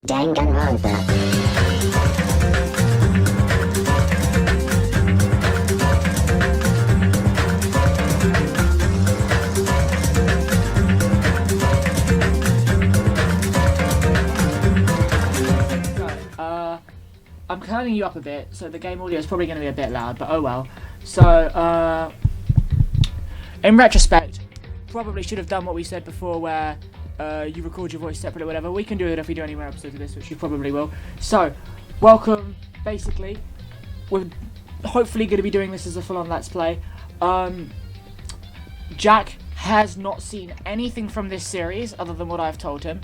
Danganronpa. I'm turning you up a bit, so the game audio is probably going to be a bit loud, but oh well. So, in retrospect, probably should have done what we said before, where you record your voice separately or whatever. We can do it if we do any more episodes of this, which you probably will. So, welcome, basically. We're hopefully going to be doing this as a full-on Let's Play. Jack has not seen anything from this series other than what I've told him.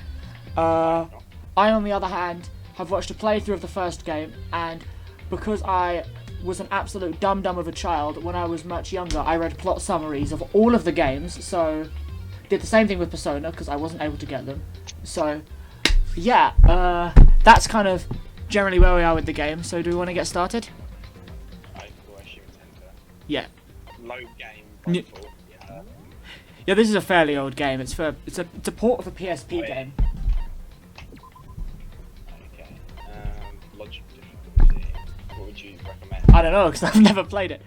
I, on the other hand, have watched a playthrough of the first game, and because I was an absolute dum-dum of a child when I was much younger, I read plot summaries of all of the games, so did the same thing with Persona, because I wasn't able to get them. So, yeah, that's kind of generally where we are with the game, so do we want to get started? I assume it's enter. Yeah. Load game, by default, yeah. Yeah, this is a fairly old game. It's a port of a PSP game. Okay. Logic difficulty. What would you recommend? I don't know, because I've never played it.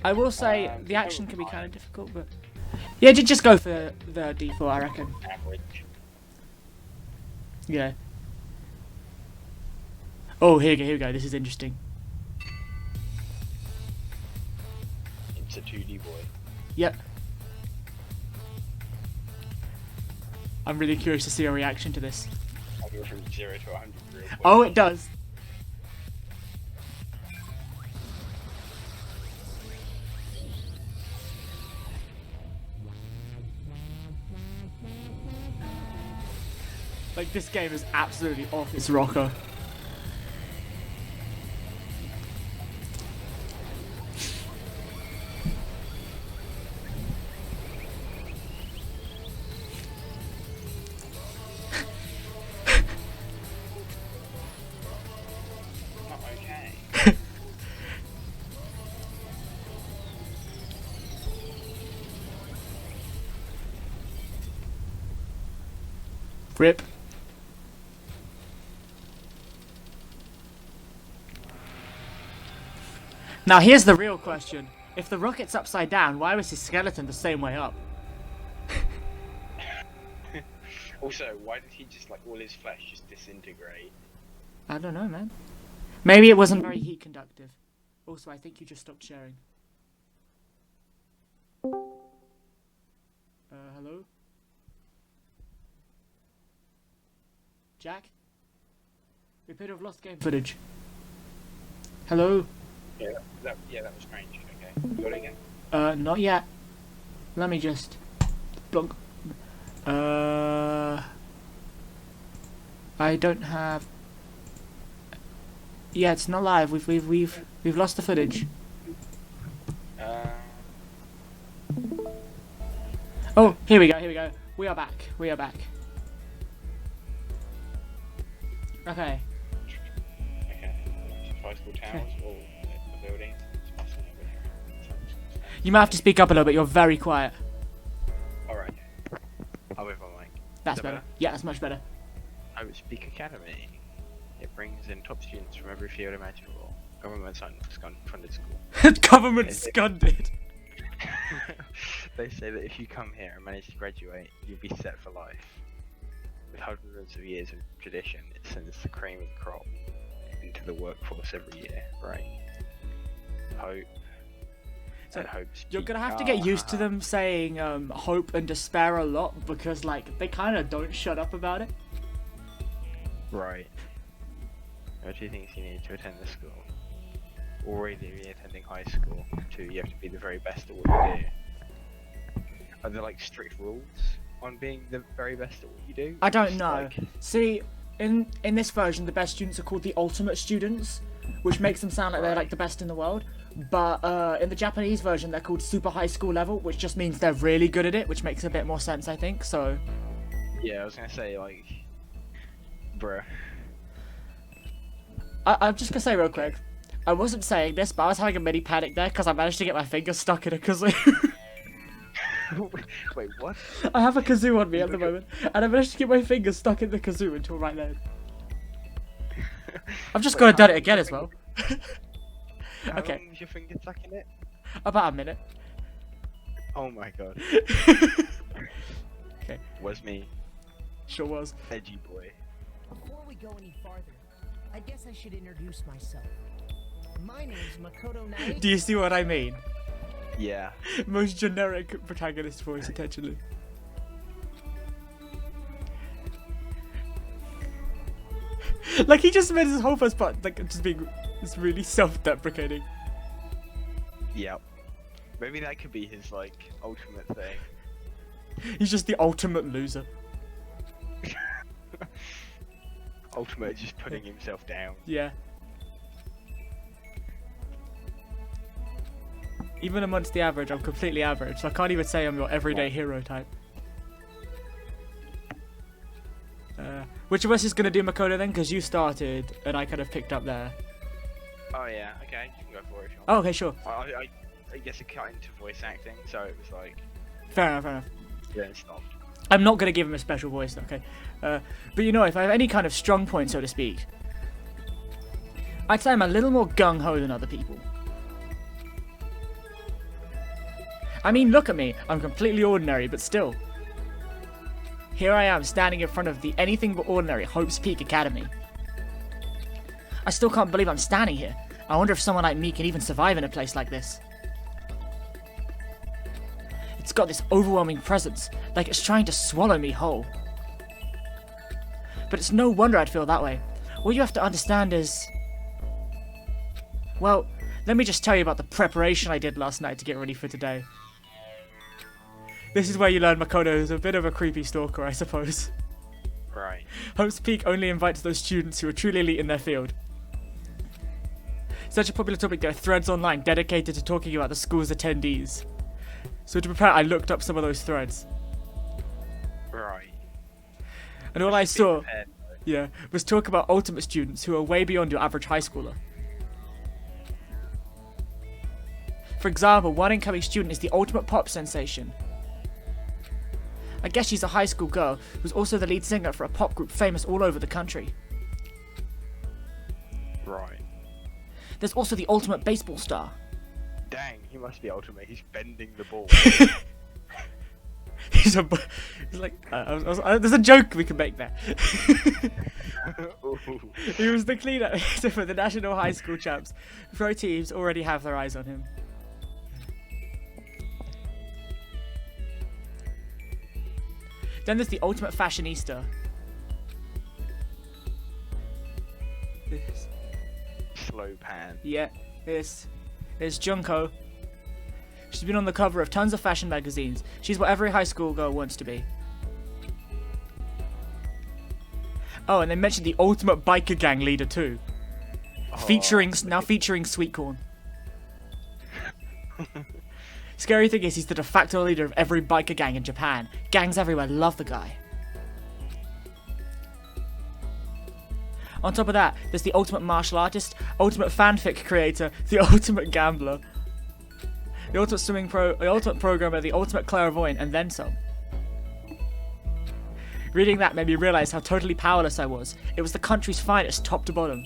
I will say the action can be kind of difficult, but yeah, just go for the default, I reckon. Average. Yeah. Oh, here we go. This is interesting. It's a 2D boy. Yep. I'm really curious to see your reaction to this. I'll go from 0 to 100 real quick. Oh, it does. Like, this game is absolutely off its rocker. Not okay. Rip. Now here's the real question. If the rocket's upside down, why was his skeleton the same way up? Also, why did he just, like, all his flesh just disintegrate? I don't know, man. Maybe it wasn't very heat conductive. Also, I think you just stopped sharing. Hello? Jack? We appear to have lost game footage. Hello? Yeah, that was strange. Okay. You got it again? Not yet. Let me just... Blunk. I don't have... Yeah, it's not live. We've lost the footage. Oh, here we go. We are back. Okay. Okay. High school towers or the buildings? It's possible over here. You might have to speak up a little bit. You're very quiet. Alright. I'll move my mic. That's Is that better. Yeah, that's much better. Hope Speak Academy. It brings in top students from every field imaginable. Government funded school. Government Is it- scunded. They say that if you come here and manage to graduate, you'll be set for life. With hundreds of years of tradition, it sends the cream of the crop into the workforce every year, right? Hope. So and hope. You're gonna have to get used to them saying hope and despair a lot, because like they kind of don't shut up about it. Right. There are two things you need to attend the school. Already attending high school. 2, you have to be the very best at what you do. Are there like strict rules on being the very best at what you do? I don't Just, know. like- See, in this version, the best students are called the ultimate students, which makes them sound like they're like the best in the world. But in the Japanese version, they're called super high school level, which just means they're really good at it, which makes a bit more sense, I think. So. Yeah, I was gonna say like, bruh. I'm just gonna say real quick. I wasn't saying this, but I was having a mini panic there because I managed to get my finger stuck in a kazoo. Wait, what? I have a kazoo on me at the moment, and I managed to get my finger stuck in the kazoo until right then. I've just Wait, got to how done it long again was as your well. How Okay. long was your finger stuck in it? About a minute. Oh my god. Okay. Was me. Sure was. Edgy boy. Before we go any farther, I guess I should introduce myself. My name's Makoto Nae. Do you see what I mean? Yeah. Most generic protagonist voice, potentially. Like, he just spent his whole first part, like, just being just really self-deprecating. Yep. Maybe that could be his, like, ultimate thing. He's just the ultimate loser. Ultimate just putting himself down. Yeah. Even amongst the average, I'm completely average, so I can't even say I'm your everyday hero type. Which of us is going to do Makoto then? Because you started, and I kind of picked up there. Oh yeah, okay, you can go for it if you want. Oh, okay, sure. I guess it cut into voice acting, so it was like, Fair enough, fair enough. then stopped. I'm not going to give him a special voice, okay? But you know, if I have any kind of strong point, so to speak, I'd say I'm a little more gung-ho than other people. I mean, look at me. I'm completely ordinary, but still. Here I am, standing in front of the anything but ordinary Hope's Peak Academy. I still can't believe I'm standing here. I wonder if someone like me can even survive in a place like this. It's got this overwhelming presence, like it's trying to swallow me whole. But it's no wonder I'd feel that way. What you have to understand is... Well, let me just tell you about the preparation I did last night to get ready for today. This is where you learn Makoto is a bit of a creepy stalker, I suppose. Right. Hope's Peak only invites those students who are truly elite in their field. Such a popular topic, there are threads online dedicated to talking about the school's attendees. So to prepare, I looked up some of those threads. Right. And all I saw, Prepared, yeah, was talk about ultimate students who are way beyond your average high schooler. For example, one incoming student is the ultimate pop sensation. I guess she's a high school girl who's also the lead singer for a pop group famous all over the country. Right. There's also the ultimate baseball star. Dang, he must be ultimate. He's bending the ball. He's like, there's a joke we can make there. Ooh. He was the cleaner for the national high school champs. Pro teams already have their eyes on him. Then there's the ultimate fashionista. This. Slow pan. Yeah, this is Junko. She's been on the cover of tons of fashion magazines. She's what every high school girl wants to be. Oh, and they mentioned the ultimate biker gang leader too. Featuring Sweet Corn. Scary thing is, he's the de facto leader of every biker gang in Japan. Gangs everywhere love the guy. On top of that, there's the ultimate martial artist, ultimate fanfic creator, the ultimate gambler, the ultimate the ultimate programmer, the ultimate clairvoyant, and then some. Reading that made me realise how totally powerless I was. It was the country's finest, top to bottom.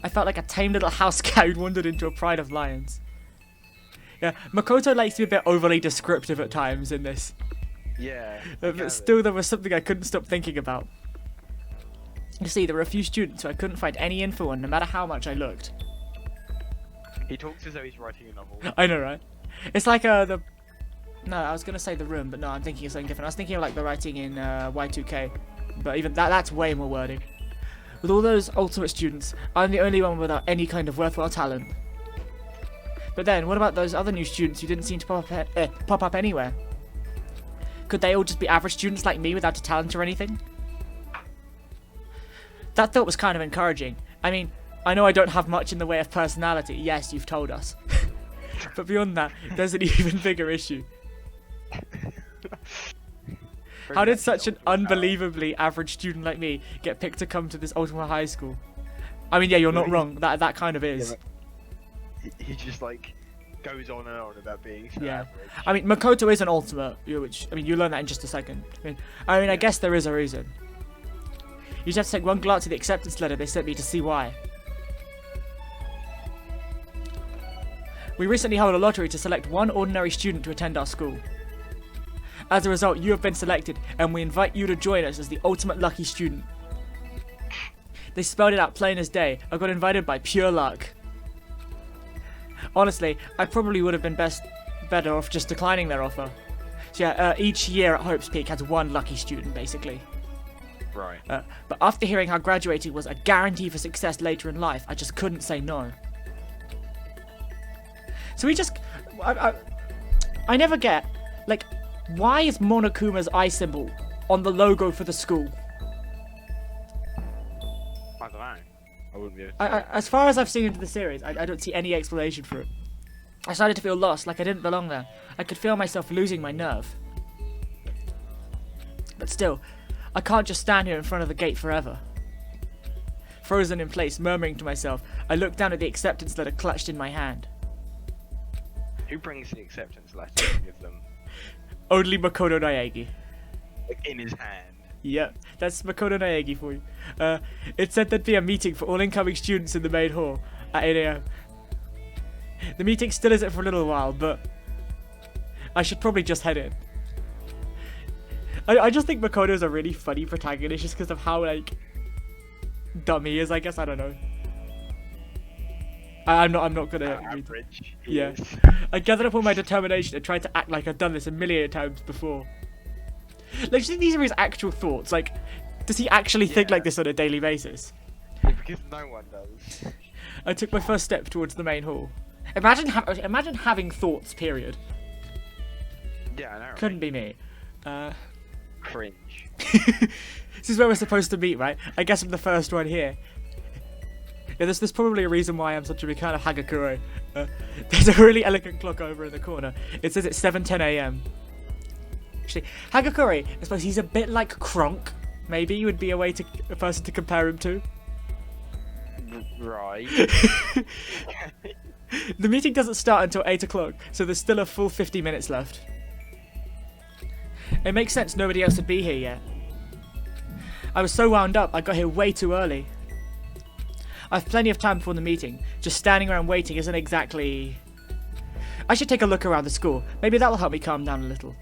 I felt like a tame little house cat who'd wandered into a pride of lions. Yeah, Makoto likes to be a bit overly descriptive at times in this. Yeah. But still, there was something I couldn't stop thinking about. You see, there were a few students who I couldn't find any info on, no matter how much I looked. He talks as though he's writing a novel. I know, right? It's like No, I was gonna say The Room, but no, I'm thinking of something different. I was thinking of like the writing in Y2K, but even that's way more wording. With all those ultimate students, I'm the only one without any kind of worthwhile talent. But then, what about those other new students who didn't seem to pop up anywhere? Could they all just be average students like me without a talent or anything? That thought was kind of encouraging. I mean, I know I don't have much in the way of personality. Yes, you've told us. But beyond that, there's an even bigger issue. How did such an unbelievably average student like me get picked to come to this ultimate high school? I mean, yeah, you're not wrong. That kind of is. Yeah, he just like goes on and on about being so Yeah. average. I mean, Makoto is an ultimate, which, I mean, you learn that in just a second. I mean, I guess there is a reason. You just have to take one glance at the acceptance letter they sent me to see why. We recently held a lottery to select one ordinary student to attend our school. As a result, you have been selected, and we invite you to join us as the ultimate lucky student. They spelled it out plain as day. I got invited by pure luck. Honestly, I probably would have been better off just declining their offer. So yeah, each year at Hope's Peak has one lucky student, basically. Right. But after hearing how graduating was a guarantee for success later in life, I just couldn't say no. So we just... I never get, like, why is Monokuma's eye symbol on the logo for the school? I don't know. I wouldn't be able to. As far as I've seen into the series, I don't see any explanation for it. I started to feel lost, like I didn't belong there. I could feel myself losing my nerve. But still, I can't just stand here in front of the gate forever. Frozen in place, murmuring to myself, I looked down at the acceptance letter clutched in my hand. Who brings the acceptance letter and give them? Only Makoto Naegi. Like in his hand. Yep, that's Makoto Naegi for you. It said there'd be a meeting for all incoming students in the main hall at 8 AM. The meeting still isn't for a little while, but I should probably just head in. I just think Makoto's a really funny protagonist just because of how, like, dumb he is, I guess. I don't know. I'm not gonna... Average. Yeah. I gathered up all my determination and tried to act like I've done this a million times before. Like, these are his actual thoughts. Like, does he actually think like this on a daily basis? Yeah, because no one does. I took my first step towards the main hall. Imagine having thoughts, period. Yeah, I know. Couldn't be me. Cringe. This is where we're supposed to meet, right? I guess I'm the first one here. Yeah, there's probably a reason why I'm such a big fan of Hagakure. There's a really elegant clock over in the corner. It says it's 7:10 AM. Actually, Hagakure, I suppose he's a bit like Kronk. Maybe would be a person to compare him to. Right. The meeting doesn't start until 8 o'clock, so there's still a full 50 minutes left. It makes sense nobody else would be here yet. I was so wound up, I got here way too early. I've plenty of time before the meeting. Just standing around waiting isn't exactly... I should take a look around the school. Maybe that'll help me calm down a little.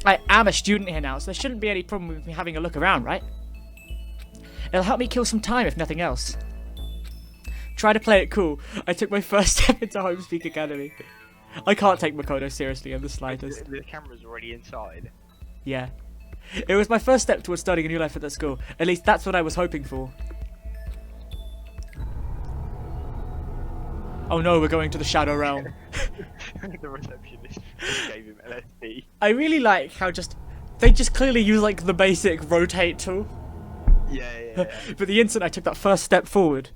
I am a student here now, so there shouldn't be any problem with me having a look around, right? It'll help me kill some time, if nothing else. Try to play it cool. I took my first step into Home Speak Academy. I can't take Makoto seriously in the slightest. The camera's already inside. Yeah. It was my first step towards starting a new life at that school. At least that's what I was hoping for. Oh no, we're going to the Shadow Realm. The receptionist just gave him LSD. I really like how they just clearly use like the basic rotate tool. Yeah. But the instant I took that first step forward,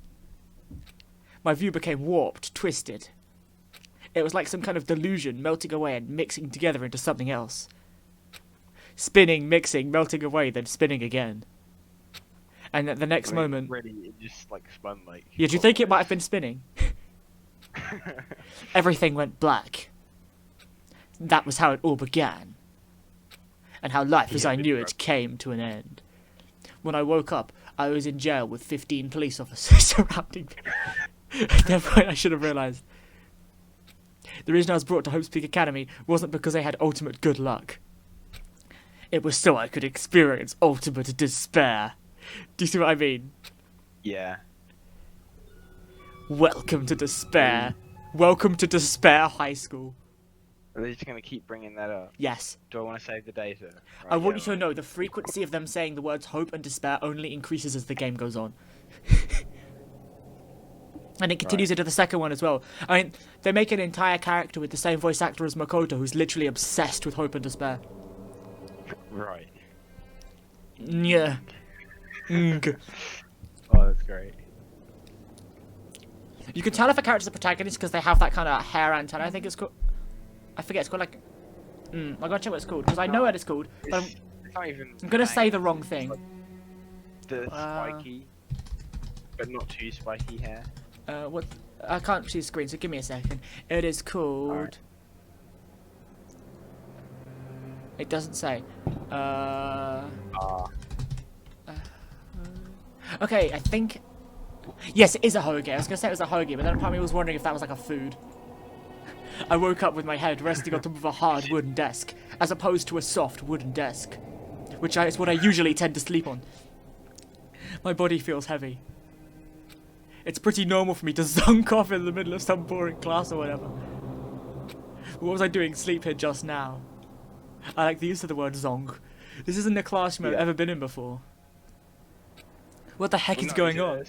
my view became warped, twisted. It was like some kind of delusion melting away and mixing together into something else. Spinning, mixing, melting away, then spinning again. And at the next moment... Really, it just like spun like... Yeah, do you think it might have been spinning? Everything went black. That was how it all began. And how life as I knew it came to an end. When I woke up, I was in jail with 15 police officers surrounding me. At that point, I should have realised. The reason I was brought to Hope's Peak Academy wasn't because I had ultimate good luck. It was so I could experience ultimate despair. Do you see what I mean? Yeah. Welcome to despair. Welcome to Despair High School. Are they just going to keep bringing that up? Yes. Do I want to save the data? Right, I want you to know the frequency of them saying the words hope and despair only increases as the game goes on. And it continues into the second one as well. I mean, they make an entire character with the same voice actor as Makoto, who's literally obsessed with hope and despair. Right. Yeah. Oh, that's great. You can tell if a character's a protagonist because they have that kind of hair antenna. I think it's called... I forget, it's called like... I'm gonna check what it's called, because I know what it's called. But It's not even... I'm gonna say the wrong thing. The spiky, but not too spiky hair. What? I can't see the screen, so give me a second. It is called... Alright. It doesn't say. Okay, I think... Yes, it is a hoagie. I was going to say it was a hoagie, but then part of me was wondering if that was like a food. I woke up with my head resting on top of a hard wooden desk, as opposed to a soft wooden desk, which is what I usually tend to sleep on. My body feels heavy. It's pretty normal for me to zonk off in the middle of some boring class or whatever. What was I doing sleep here just now? I like the use of the word zonk. This isn't a classroom I've ever been in before. What the heck is going on?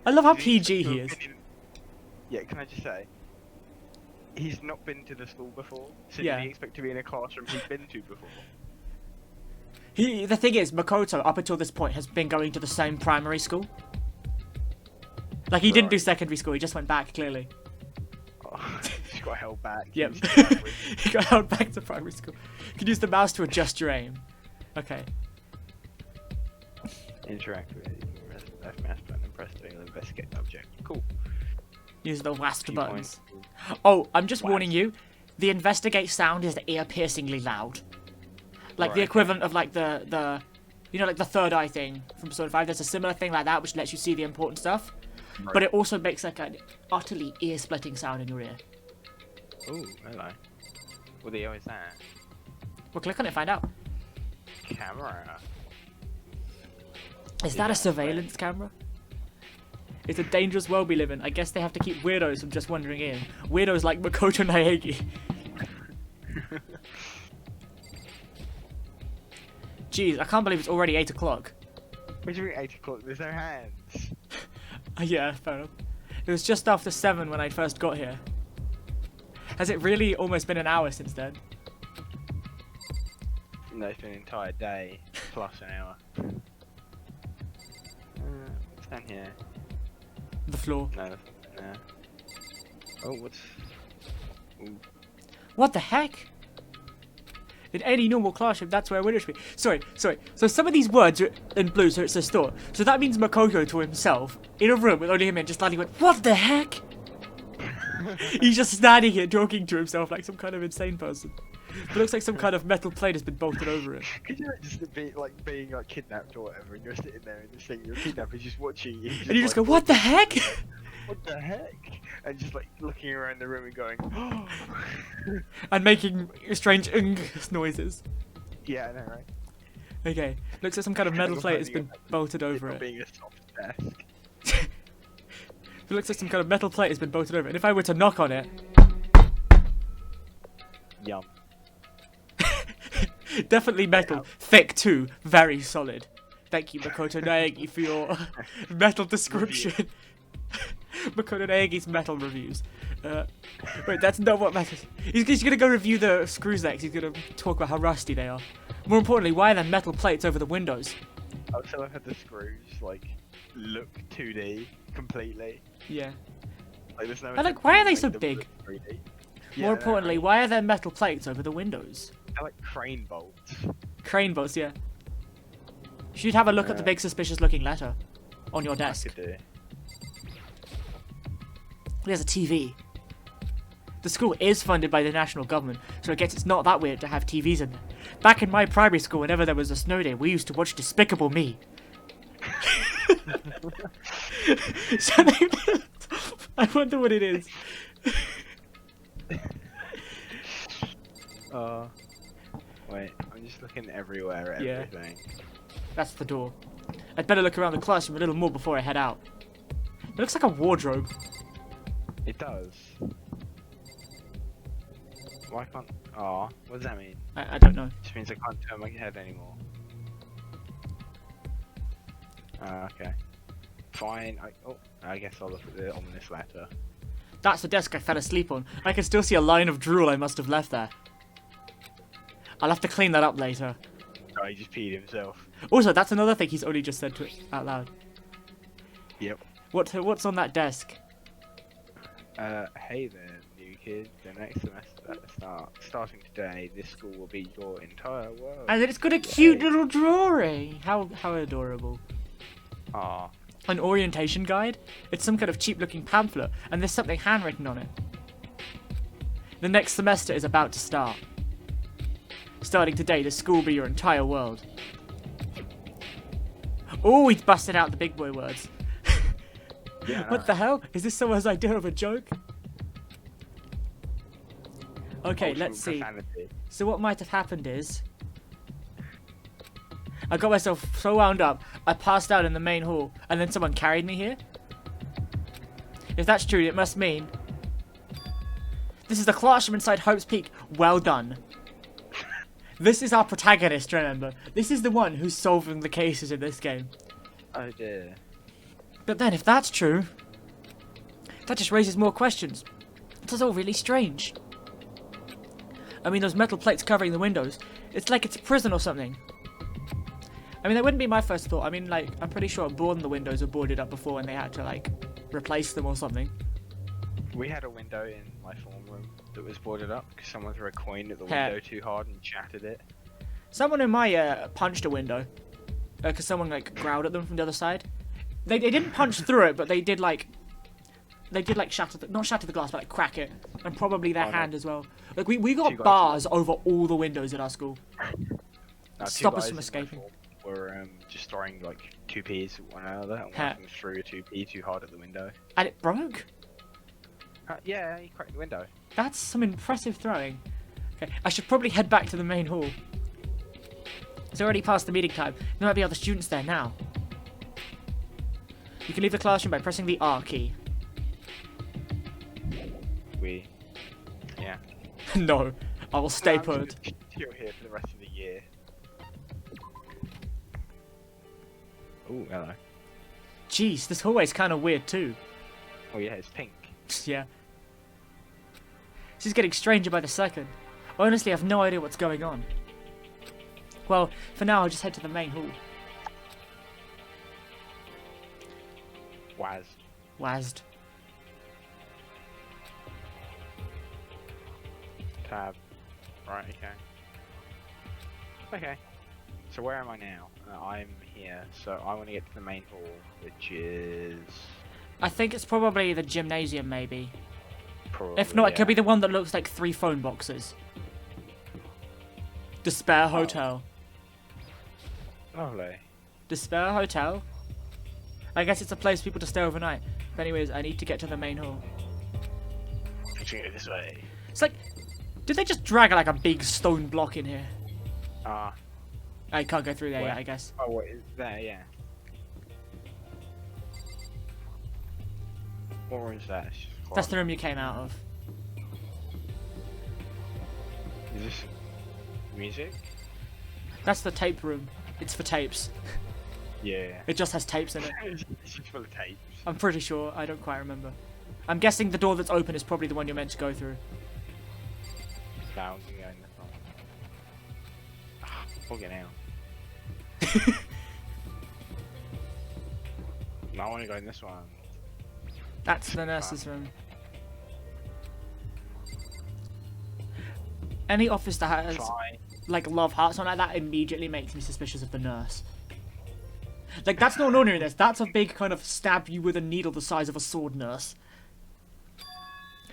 I love how PG he is. Yeah, can I just say, he's not been to the school before, so Yeah. did he expect to be in a classroom he's been to before? The thing is, Makoto, up until this point, has been going to the same primary school. Like, he didn't do Right. secondary school, he just went back, clearly. Oh, he got held back. Yep. He was too angry. He got held back to primary school. You can use the mouse to adjust your aim. Okay. Interact with left mouse button and press to investigate the object. Cool. Use the WASD 2 buttons. points. Oh, I'm just WASD. warning you. The investigate sound is ear-piercingly loud. Like the Right. equivalent of like the you know, like the third eye thing from Persona 5. There's a similar thing like that which lets you see the important stuff. Right. But it also makes like an utterly ear-splitting sound in your ear. Ooh, hello. What the hell is that? Well, click on it, find out. Camera. Is that a surveillance camera? It's a dangerous world we live in. I guess they have to keep weirdos from just wandering in. Weirdos like Makoto Naegi. Jeez, I can't believe it's already 8 o'clock. What do you mean 8 o'clock? There's no hands. Yeah, fair enough. It was just after 7 when I first got here. Has it really almost been an hour since then? No, it's been an entire day plus an hour. What's down here? The floor. No, nothing there. Oh, what's... Ooh. What the heck? In any normal classroom, that's where windows should be. Sorry. So some of these words are in blue, so it's a store. So that means Makoto to himself, in a room with only him in, just slightly went, what the heck? He's just standing here talking to himself like some kind of insane person. It looks like some kind of metal plate has been bolted over it. Could you just be like being like kidnapped or whatever, and you're sitting there and this thing, your kidnapper's just watching you. And you just go, like, what the heck? What the heck? And just like looking around the room and going, oh. And making strange noises. Yeah, I know, right? Okay, looks like some kind of metal plate has been bolted over It it. being a soft desk. It looks like some kind of metal plate has been bolted over it. And if I were to knock on it, Yum. definitely metal, thick too, very solid. Thank you, Makoto Naegi, for your metal description. Makoto Naegi's metal reviews. Wait, that's not what matters. He's gonna go review the screws next. He's gonna talk about how rusty they are. More importantly, why are there metal plates over the windows? Oh, so I've had the screws like look 2D completely. Yeah. Like there's no. And, like, why are they attempt to so make big? them look 3D. More importantly, why are there metal plates over the windows? They're like crane bolts. Crane bolts, yeah. You should have a look at the big suspicious looking letter on your I desk. could do. There's a TV. The school is funded by the national government, so I guess it's not that weird to have TVs in there. Back in my primary school, whenever there was a snow day, we used to watch Despicable Me. So they I wonder what it is. Wait, I'm just looking everywhere at Yeah. everything. That's the door. I'd better look around the classroom a little more before I head out. It looks like a wardrobe. It does. Why can't... Aw, what does that mean? I don't know. Just means I can't turn my head anymore. Okay. Fine, I guess I'll look at the ominous letter. That's the desk I fell asleep on. I can still see a line of drool I must have left there. I'll have to clean that up later. Oh, he just peed himself. Also, that's another thing he's only just said to it out loud. Yep. What's on that desk? Hey there, new kid. The next semester starting today, this school will be your entire world. And it's got a cute little drawing. How adorable. Aw. An orientation guide? It's some kind of cheap looking pamphlet, and there's something handwritten on it. The next semester is about to start. Starting today, the school will be your entire world. Oh, he's busted out the big boy words. Yeah, I What know. the hell? Is this someone's idea of a joke? Okay, Wholesome let's see. profanity. So what might have happened is... I got myself so wound up, I passed out in the main hall, and then someone carried me here? If that's true, it must mean... This is the classroom inside Hope's Peak. Well done. This is our protagonist, remember. This is the one who's solving the cases in this game. Oh dear. But then, if that's true... That just raises more questions. It's all really strange. I mean, those metal plates covering the windows. It's like it's a prison or something. I mean, that wouldn't be my first thought. I mean, like, I'm pretty sure the windows were boarded up before and they had to, like, replace them or something. We had a window in my form room that was boarded up because someone threw a coin at the Yeah. window too hard and shattered it. Someone in my, punched a window. Because someone, like, growled at them from the other side. They didn't punch through it, but they did, like... shatter the... Not shatter the glass, but, like, crack it. And probably their Oh, no. hand as well. Like, we Two got guys- bars over all the windows at our school. Now, two Stop us guys from in my escaping. form were just throwing like 2Ps at one another, and one Ha. of them threw a 2P too hard at the window. And it broke? Yeah, he cracked the window. That's some impressive throwing. Okay, I should probably head back to the main hall. It's already past the meeting time. There might be other students there now. You can leave the classroom by pressing the R key. Yeah. No, I will stay I'm just put. gonna chill here for the rest of the year. Ooh, hello. Jeez, this hallway's kind of weird too. Oh yeah, it's pink. Yeah. This is getting stranger by the second. Honestly, I have no idea what's going on. Well, for now, I'll just head to the main hall. Waz. Wazzed. Tab. Right, okay. Okay. So where am I now? I'm here, so I want to get to the main hall, which is... I think it's probably the gymnasium, maybe. Probably, If not, it could yeah. be the one that looks like 3 phone boxes. Despair Hotel. Lovely. Despair Hotel? I guess it's a place for people to stay overnight. But anyways, I need to get to the main hall. Continue this way. It's like... Did they just drag like a big stone block in here? Ah. I can't go through there Where? yet, I guess. Oh, what is there? Yeah. What room is that? It's just That's the quiet. room you came out of. Is this music? That's the tape room. It's for tapes. Yeah. It just has tapes in it. It's just full of tapes. I'm pretty sure. I don't quite remember. I'm guessing the door that's open is probably the one you're meant to go through. Now we can go in the front. Ah, fucking hell. No, I want to go in this one. That's the nurse's room. Any office that has Try. like love hearts on it, that immediately makes me suspicious of the nurse. Like, that's not an ordinary nurse. That's a big kind of stab you with a needle the size of a sword nurse.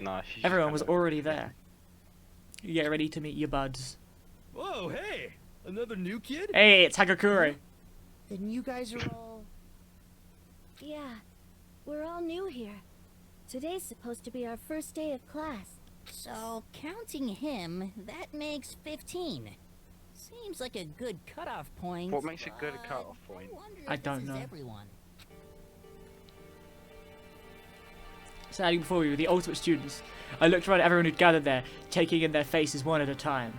No, she's Everyone was kind of- already there. You get ready to meet your buds. Whoa, hey! Another new kid? Hey, it's Hagakure. Then you guys are all... Yeah, we're all new here. Today's supposed to be our first day of class. So, counting him, that makes 15. Seems like a good cutoff point. What makes a good but cutoff point? wonder I if don't this know. Is everyone. Standing before you with the ultimate students, I looked around at everyone who'd gathered there, taking in their faces one at a time.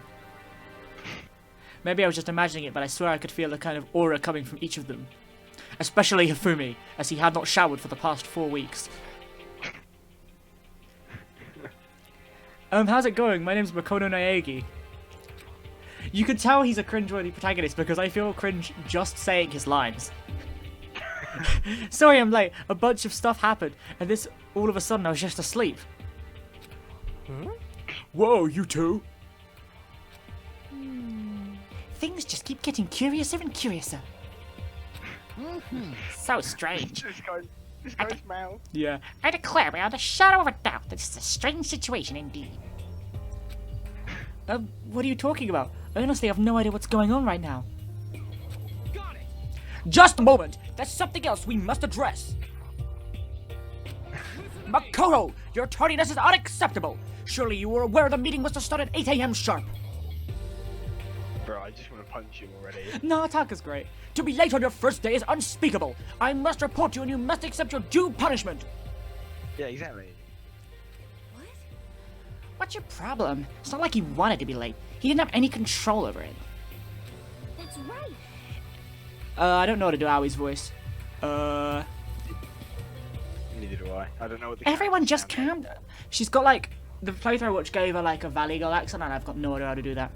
Maybe I was just imagining it, but I swear I could feel a kind of aura coming from each of them. Especially Hifumi, as he had not showered for the past 4 weeks. How's it going? My name's Makoto Naegi. You can tell he's a cringeworthy protagonist because I feel cringe just saying his lines. Sorry I'm late. A bunch of stuff happened, and this all of a sudden I was just asleep. Huh? Whoa, you two! Things just keep getting curiouser and curiouser. So strange. This guy's mouth. Yeah. I declare beyond a shadow of a doubt that this is a strange situation indeed. What are you talking about? I honestly have no idea what's going on right now. Got it! Just a moment. There's something else we must address. Makoto, your tardiness is unacceptable. Surely you were aware the meeting was to start at 8 a.m. sharp. Bro, I just want to punch you already. No, Taka's great. To be late on your first day is unspeakable. I must report you and you must accept your due punishment. Yeah, exactly. What? What's your problem? It's not like he wanted to be late. He didn't have any control over it. That's right. I don't know how to do Aui's voice. Neither do I. I don't know what the Everyone character just sound calm. She's got like, the playthrough I watched gave her like a Valley Girl accent and I've got no idea how to do that.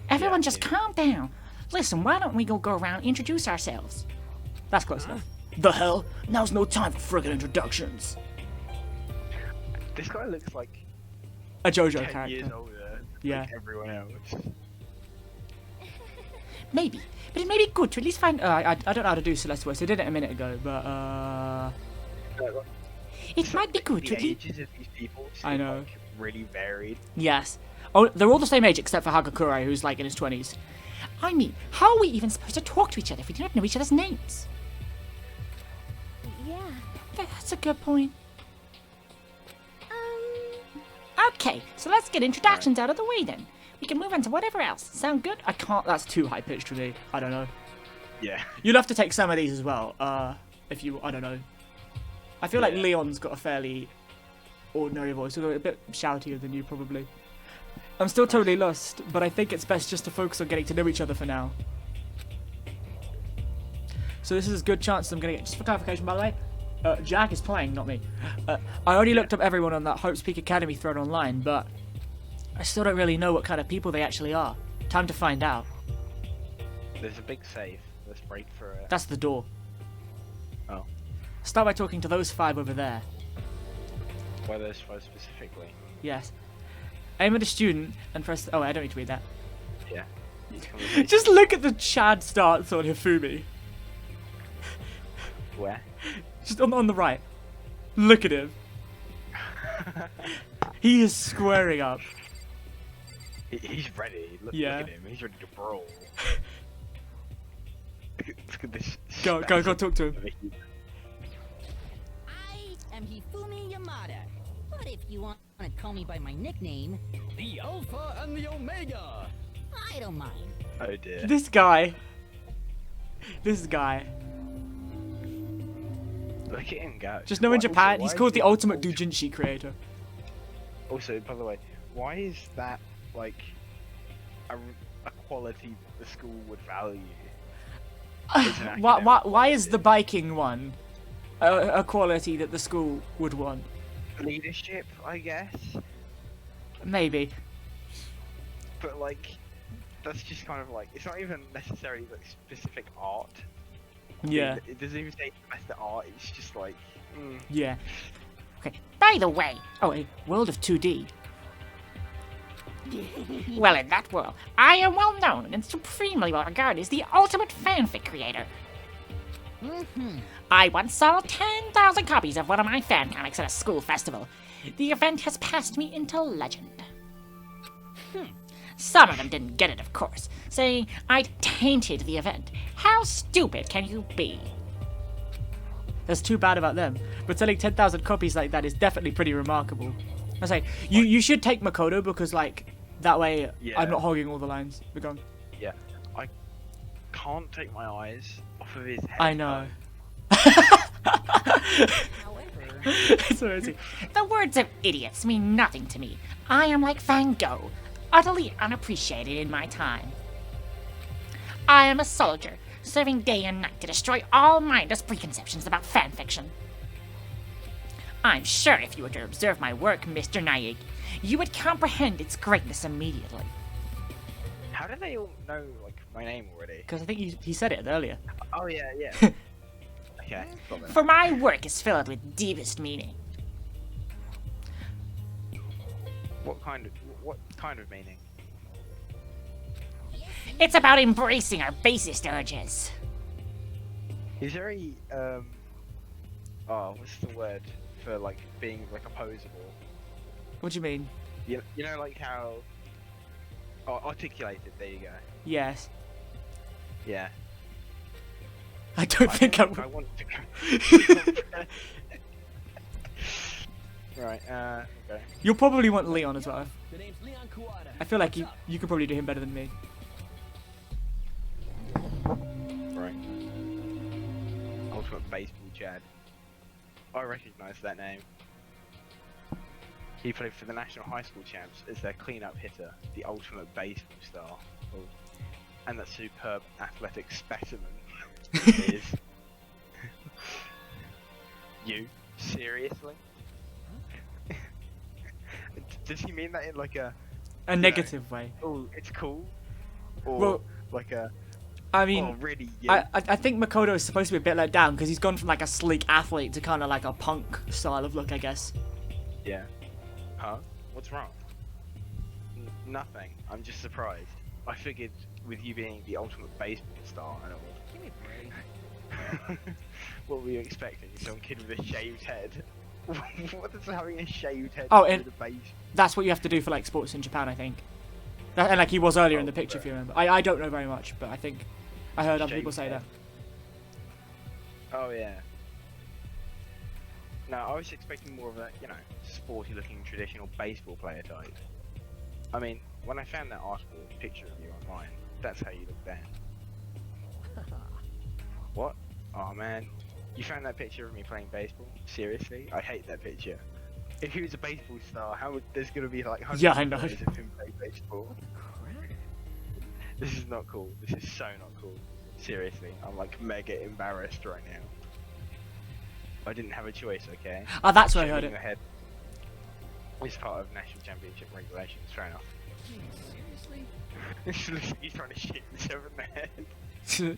Everyone Yeah, just maybe. calm down. Listen, why don't we go around and introduce ourselves? That's close enough. The hell? Now's no time for friggin' introductions. This guy looks like A JoJo 10 character. years older. Yeah. Like everyone else. Maybe. But it may be good to at least find... I don't know how to do Celeste voice. I did it a minute ago, but It might be good to The at least... ages of these people I seem, know. like, really varied. yes. Oh, they're all the same age except for Hagakure, who's like in his 20s. I mean, how are we even supposed to talk to each other if we do not know each other's names? Yeah. That's a good point. Um, Okay, so let's get introductions out of the way then. We can move on to whatever else. Sound good? I can't, that's too high pitched for me. I don't know. Yeah. You'll have to take some of these as well, if you, I don't know. I feel like Yeah. Leon's got a fairly ordinary voice, although a bit shoutier than you probably. I'm still totally lost, but I think it's best just to focus on getting to know each other for now. So this is a good chance I'm going to get, just for clarification by the way, Jack is playing, not me. I already looked up everyone on that Hope's Peak Academy thread online, but I still don't really know what kind of people they actually are. Time to find out. There's a big safe. Let's break through it. That's the door. Oh. Start by talking to those 5 over there. Why those five specifically? Yes. Aim at a student and press. Oh, I don't need to read that. Yeah. Just look at the Chad starts on Hifumi. Where? Just on the right. Look at him. He is squaring up. He's ready. Look Yeah. at him. He's ready to brawl. Look at this. Go talk to him. I am Hifumi Yamada. But if you want to call me by my nickname, The Alpha and the Omega. I don't mind. Oh dear. This guy. This guy. Look at him go. Just know in Why- Japan, also, he's why called is the he- ultimate doujinshi creator. Also, by the way, why is that like a quality that the school would value? It's an Why is the biking one a quality that the school would want? leadership, I guess. Maybe. But like, that's just kind of like it's not even necessarily like specific art. Yeah. It doesn't even say domestic art. It's just like. Yeah. Okay, by the way, Oh, a world of 2D. well, in that world, I am well known and supremely well regarded as the ultimate fanfic creator. I once sold 10,000 copies of one of my fan comics at a school festival. The event has passed me into legend. Some of them didn't get it, of course, saying I'd tainted the event. How stupid can you be? That's too bad about them. But selling 10,000 copies like that is definitely pretty remarkable. I say, you should take Makoto because, like, that way Yeah. I'm not hogging all the lines. We're gone. Yeah, I can't take my eyes off of his head. I know. However, It's amazing. The words of idiots mean nothing to me. I am like Van Gogh, utterly unappreciated in my time. I am a soldier, serving day and night to destroy all mindless preconceptions about fanfiction. I'm sure if you were to observe my work, Mr. Naik, you would comprehend its greatness immediately. How do they all know like my name already? Because I think he said it earlier. Oh yeah, yeah. Okay. got it. For my work is filled with deepest meaning. What kind of meaning? It's about embracing our basest urges. He's very oh, what's the word for like being like opposable? What do you mean? You know like how articulated. There you go. Yes. Yeah. I don't think I I would. want to go. Right, okay. You'll probably want Leon as well. The name's Leon Kuwata. I feel like What's up? you could probably do him better than me. Right. Ultimate Baseball Chad. I recognise that name. He played for the National High School Champs as their clean-up hitter, the ultimate baseball star. Oh. And that superb athletic specimen he is. You? Seriously? Does he mean that in like a Negative way. oh, it's cool? Or Well, like a I mean, oh, really? Yeah. I think Makoto is supposed to be a bit let down because he's gone from like a sleek athlete to kind of like a punk style of look, I guess. Yeah. Huh? What's wrong? Nothing. I'm just surprised. I figured with you being the ultimate baseball star and all. Give me a break. What were you expecting? Some kid with a shaved head? What does having a shaved head Oh, do and- with a base? That's what you have to do for like sports in Japan, I think. And like he was earlier in the picture, right. if you remember. I don't know very much, but I think I heard other people Shaved say head. that. Oh yeah. No, I was expecting more of a, you know, sporty-looking traditional baseball player type. I mean, when I found that article picture of you online, that's how you look then. What? Oh man, you found that picture of me playing baseball? Seriously? I hate that picture. If he was a baseball star, how would there's gonna be like hundreds Yeah, I of know. photos of him playing baseball? This is not cool. This is so not cool. Seriously, I'm like mega embarrassed right now. I didn't have a choice, okay? Oh, that's where I heard Shaving it. your head is part of national championship regulations. Fair enough. Seriously? He's trying to shit himself in the head.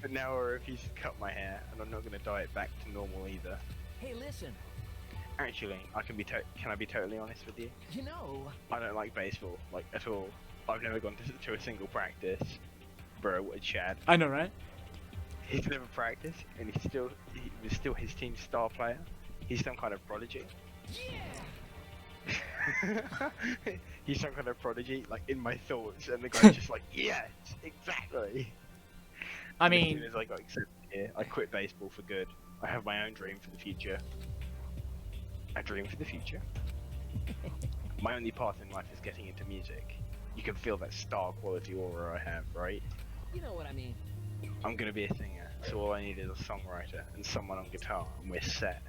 But now I refuse to cut my hair, and I'm not going to dye it back to normal either. Hey, listen. Actually, can I be totally honest with you? You know, I don't like baseball, like at all. I've never gone to a single practice. Bro, what a Chad. I know, right? He's never practiced, and he was still his team's star player. He's some kind of prodigy. He's some kind of prodigy, like in my thoughts, and the guy's just like, yes, exactly. I And as mean, soon as I got accepted here, I quit baseball for good. I have my own dream for the future. A dream for the future. My only path in life is getting into music. You can feel that star quality aura I have, right? you know what I mean. I'm gonna be a singer, so all I need is a songwriter and someone on guitar, and we're set.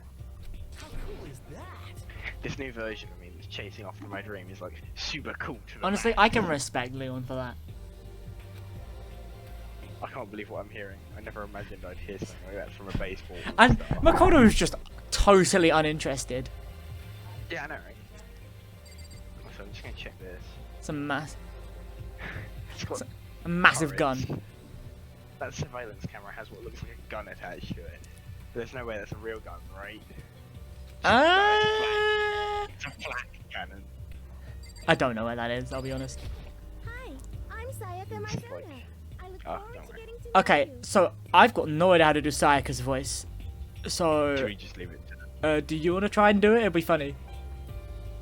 How cool is that? This new version of me that's chasing after my dream is like super cool to the honestly, max. I can respect Leon for that. I can't believe what I'm hearing. I never imagined I'd hear something like that from a baseball And star. Makoto is just totally uninterested. Yeah, I know, right? Also, I'm just gonna check this. It's a It's got massive turrets. gun. That surveillance camera has what looks like a gun attached to it. There's no way that's a real gun, right? It's a flak cannon. I don't know where that is, I'll be honest. Hi, I'm Sayaka Just Maizuna. like- I look Oh, forward don't to worry. getting to know Okay, you. so I've got no idea how to do Sayaka's voice. Should So, we just leave it to them? do you want to try and do it? It'll be funny.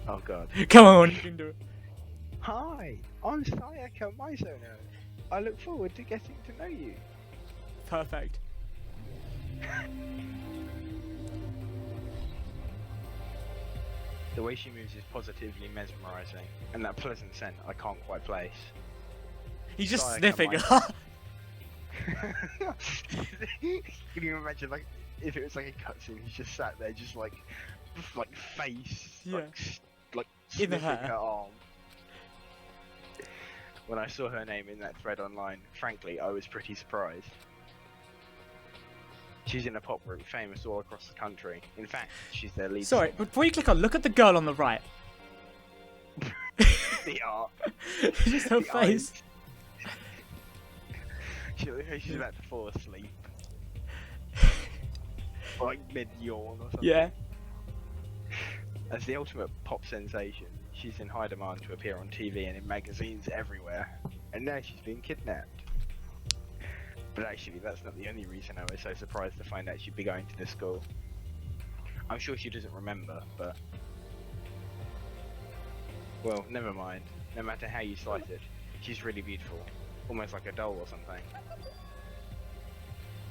Oh god. Come on, you can do it. Hi, I'm Sayaka Mizono. I look forward to getting to know you. Perfect. The way she moves is positively mesmerizing, and that pleasant scent I can't quite place. He's just Sayaka sniffing. Mizono. Can you imagine, like, if it was like a cutscene, he's just sat there, just like face, Yeah. like In the sniffing hair. her arm. When I saw her name in that thread online, frankly, I was pretty surprised. She's in a pop group famous all across the country. In fact, she's their lead Sorry, singer. before you click on, look at the girl on the right. The art. Just her The face. eyes. She looks like she's about to fall asleep. Or like mid-yawn or something. Yeah. As the ultimate pop sensation, she's in high demand to appear on TV and in magazines everywhere. And now she's been kidnapped. But actually, that's not the only reason I was so surprised to find out she'd be going to this school. I'm sure she doesn't remember, but... Well, never mind. No matter how you slice it, she's really beautiful. Almost like a doll or something.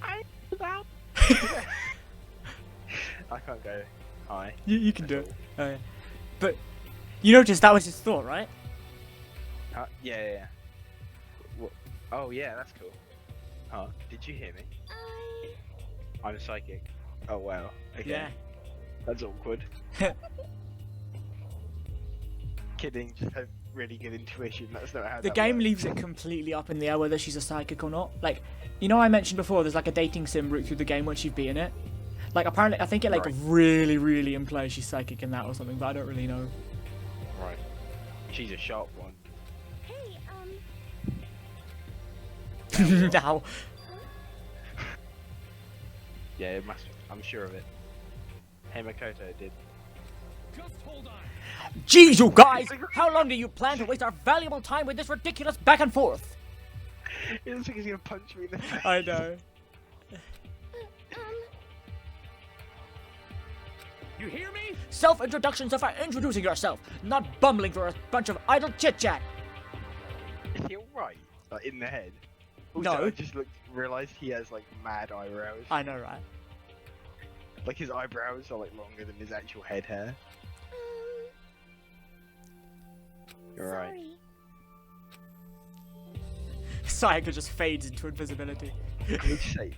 I I can't go high. You can at do it. all. Oh, yeah. But you noticed that was his thought, right? Huh? Yeah. What? Oh yeah, that's cool. Huh? Did you hear me? I'm psychic. Oh wow. Okay. Yeah. That's awkward. Kidding. Just have really good intuition. That's not how The that game works. leaves it completely up in the air whether she's a psychic or not. Like, you know, I mentioned before there's like a dating sim route through the game once you've beaten it. Like, apparently, I think it like Right. really implies she's psychic in that or something, but I don't really know. Right. She's a sharp one. Hey, Now, Yeah, it must. I'm sure of it. Hey, Makoto did. Just hold on. jeez, you guys! How long do you plan to waste our valuable time with this ridiculous back and forth? It looks like he's gonna punch me in the face. I know. You hear me? Self-introductions are for introducing yourself, not bumbling through a bunch of idle chit-chat. Is he alright? Like in the head? Also, No. I just realised he has like mad eyebrows. I know, right? Like his eyebrows are like longer than his actual head hair. You're right. sorry. Sayaka just fades into invisibility. Can we just say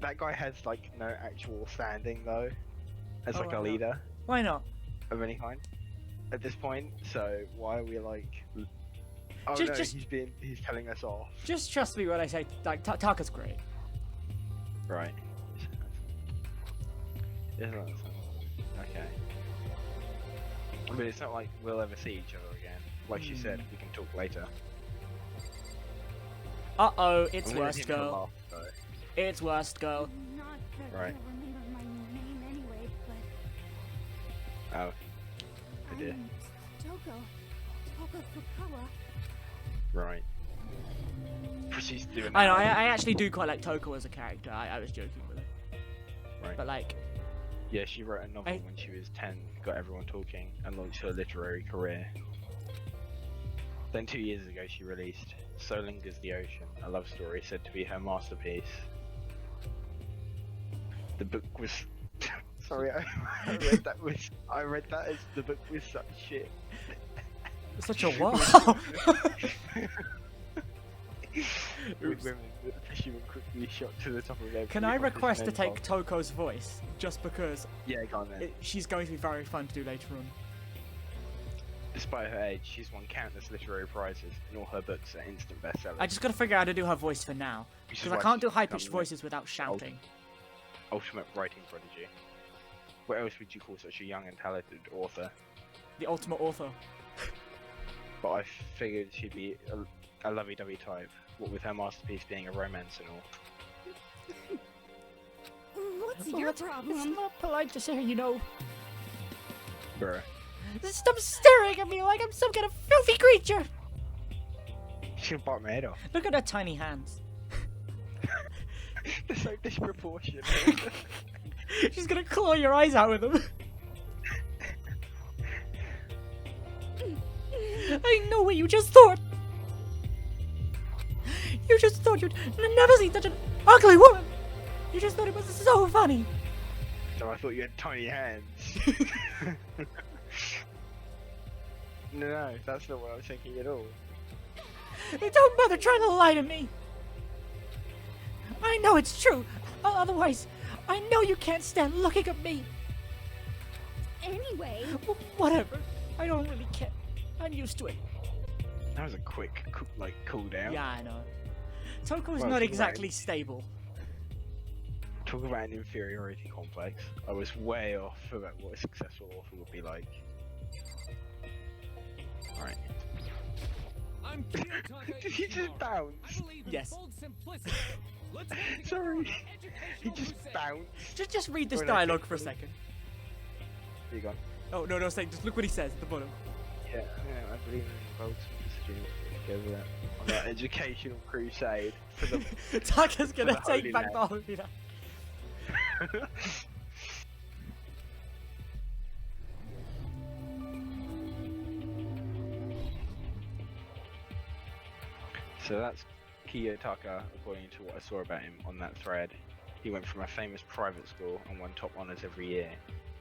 that guy has like no actual standing though, as Oh, like why a not? leader Why not? of any kind at this point. So why are we like? Oh Just- no, just- he's telling us off. Just trust me when I say, like, Taka's great. Right. Isn't that okay? I mean, it's not like we'll ever see each other again. Like she said, we can talk later. Uh-oh, it's I'm gonna worst hit him girl. off, though. It's worst girl. Not that Right. you'll remember my name anyway, but Oh, I did. I'm Toko Fukawa. Right. She's doing that. I know, I actually do quite like Toko as a character. I was joking with it. Right. But, like, Yeah, she wrote a novel I- when she was 10, got everyone talking, and launched her literary career. Then 2 years ago she released So Lingers the Ocean, a love story said to be her masterpiece. The book was... Sorry, I read that as the book was such shit. such a what? With women, the fisherman quickly shot to the top of their... Can I request to take Toko's voice? Just because Yeah, go on then. she's going to be very fun to do later on. Despite her age, she's won countless literary prizes, and all her books are instant bestsellers. I just gotta figure out how to do her voice for now. Which is Because I why can't do she's high-pitched become the voices without shouting. ultimate writing prodigy. What else would you call such a young and talented author? The ultimate author. But I figured she'd be a lovey-dovey type, what with her masterpiece being a romance and all. What's your It's problem? not polite to say, you know. Bruh. Stop staring at me like I'm some kind of filthy creature! She'll bite my head off. Look at her tiny hands. They're so disproportionate. She's gonna claw your eyes out with them. I know what you just thought. You just thought you'd never seen such an ugly woman. You just thought it was so funny. So I thought you had tiny hands. No, that's not what I was thinking at all. Don't bother trying to lie to me. I know it's true. Otherwise, I know you can't stand looking at me. Anyway, Whatever. I don't really care. I'm used to it. That was a quick, cool down. Yeah, I know. Toko's Well, not it's exactly right. stable. Talk about an inferiority complex. I was way off about what a successful author would be like. Alright. I'm Kiyotaka Did he just Ishimura. bounce? I believe in Yes. bold simplicity. Let's work together Sorry. on an He educational just crusade. bounced. Just read this Or no, dialogue just- for a second. You gone? Oh, no, say, just look what he says at the bottom. Yeah, I believe in bold simplicity together on an educational crusade for the Taka's gonna the take Holy back the Land. Holy Land. So that's Kiyotaka, according to what I saw about him on that thread. He went from a famous private school and won top honors every year.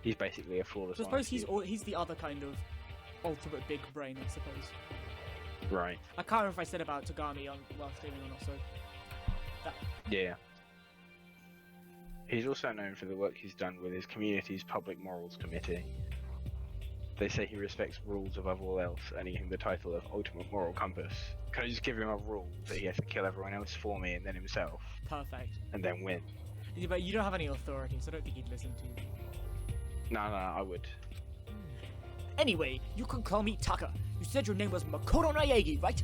He's basically a flawless. I suppose he's the other kind of ultimate big brain, I suppose. Right. I can't remember if I said about Togami while streaming or not, so... Yeah. He's also known for the work he's done with his community's Public Morals Committee. They say he respects rules above all else, earning him the title of Ultimate Moral Compass. Can I just give him a rule that he has to kill everyone else for me and then himself, Perfect. and then win? Yeah, but you don't have any authority, so I don't think he'd listen to you. No, I would. Anyway, you can call me Taka. You said your name was Makoto Naegi, right?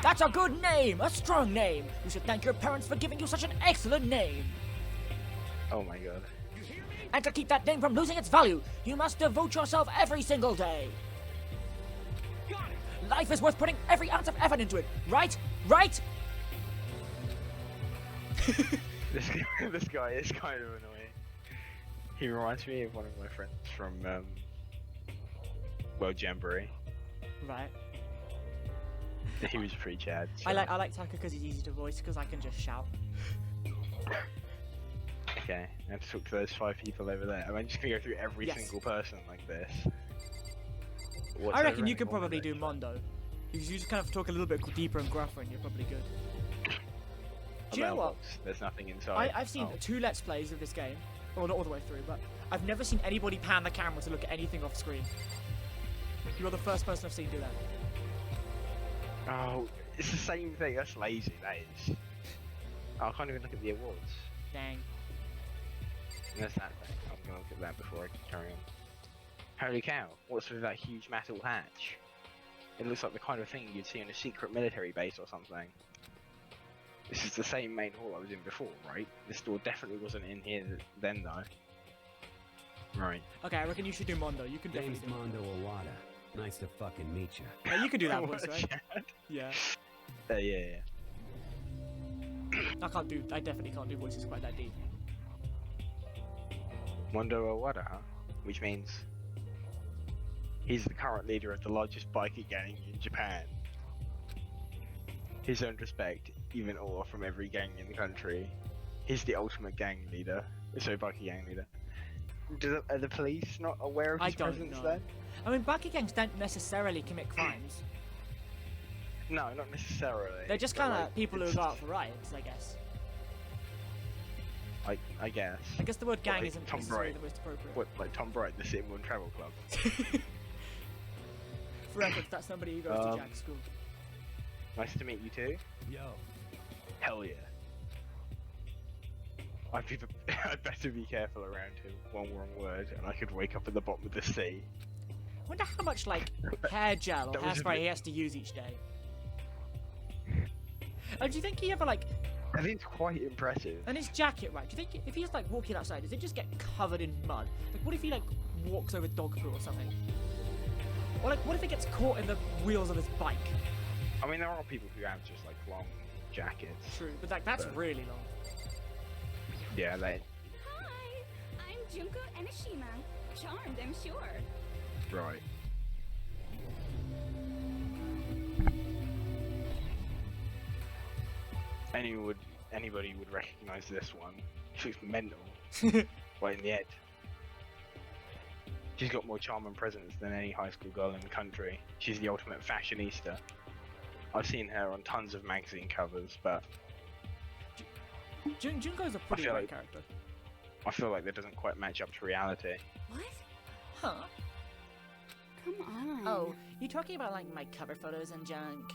That's a good name! A strong name! You should thank your parents for giving you such an excellent name! Oh my god. And to keep that name from losing its value, you must devote yourself every single day! Got it. Life is worth putting every ounce of effort into it, right? Right? This guy is kind of annoying. He reminds me of one of my friends from, Jamboree. Right. He was pretty Chad. So. I like Taka because he's easy to voice, because I can just shout. Okay, I have to talk to those 5 people over there. Am I just gonna go through every Yes. single person like this? I reckon you could probably do Mondo. Because you just kind of talk a little bit deeper and gruffer and you're probably good. Do you know what? There's nothing inside. I've seen Oh. 2 Let's Plays of this game. Well, not all the way through, but I've never seen anybody pan the camera to look at anything off screen. You're the first person I've seen do that. Oh, it's the same thing. That's lazy, that is. Oh, I can't even look at the awards. Dang. And there's that thing. I'm gonna look at that before I carry on. Holy cow, what's with that huge metal hatch? It looks like the kind of thing you'd see in a secret military base or something. This is the same main hall I was in before, right? This door definitely wasn't in here then, though. Right. Okay, I reckon you should do Mondo. You can definitely Name's do Mondo. Mondo Owada. Nice to fucking meet you. Yeah, you can do that What voice, a right? chat. Yeah. Yeah. I definitely can't do voices quite that deep. Mondo Owada, huh? Which means he's the current leader of the largest biker gang in Japan. He's earned respect, even awe from every gang in the country. He's the ultimate gang leader. Sorry, biker gang leader. Are the police not aware of his presence then? I mean, biker gangs don't necessarily commit crimes. No, not necessarily. They're just but, kind of like, people who it's- go out for riots, I guess. I guess. I guess the word gang like isn't Tom necessarily Bright. the most appropriate. What, like Tom Bright, the City One Travel Club? For reference, that's somebody who goes to Um, Jack's school. Nice to meet you too. Yo. Hell yeah. I'd better be careful around him. One wrong word, and I could wake up at the bottom of the sea. Wonder how much, like, hair gel or That was a hairspray bit- he has to use each day. And do you think he ever, like, I think it's quite impressive. and his jacket, right? Do you think if he's, like, walking outside, does it just get covered in mud? Like, what if he, like, walks over dog poo or something? Or, like, what if it gets caught in the wheels of his bike? I mean, there are people who have just like long jackets. True, but, like, that's But- really long. Yeah, they. Hi, I'm Junko Enoshima. Charmed, I'm sure. Right. Anybody would recognize this one. She looks mental. Right in the head. She's got more charm and presence than any high school girl in the country. She's the ultimate fashionista. I've seen her on tons of magazine covers, but Junko's a pretty feel great like- character. I feel like that doesn't quite match up to reality. What? Huh? Come on. Oh, you talking about like my cover photos and junk?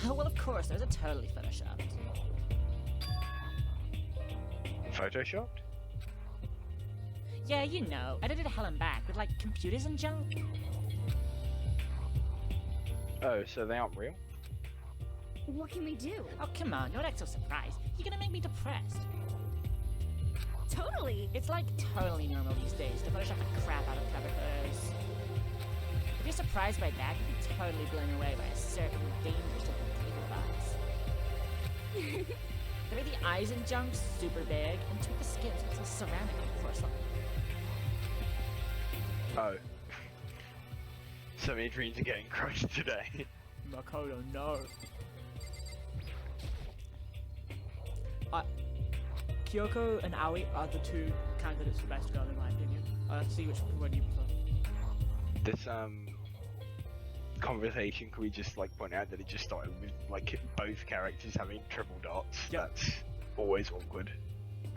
Oh, well, of course, those are totally photoshopped. Photoshopped? Yeah, you know, edited hell and back with like computers and junk. Oh, so they aren't real? What can we do? Oh, come on, don't act so surprised. You're gonna make me depressed. Totally. It's like totally normal these days to Photoshop the crap out of cover photos. If you're surprised by that, you'd be totally blown away by a certain dangerous looking paper box. They made the eyes and junk super big and tweak the skin so it's a ceramic porcelain. Oh. So many dreams are getting crushed today. Makoto, no. Kyoko and Aoi are the two candidates for best girl in my opinion. I'll have to see which one you prefer. This conversation, can we just like point out that it just started with like both characters having triple dots? Yep. That's always awkward.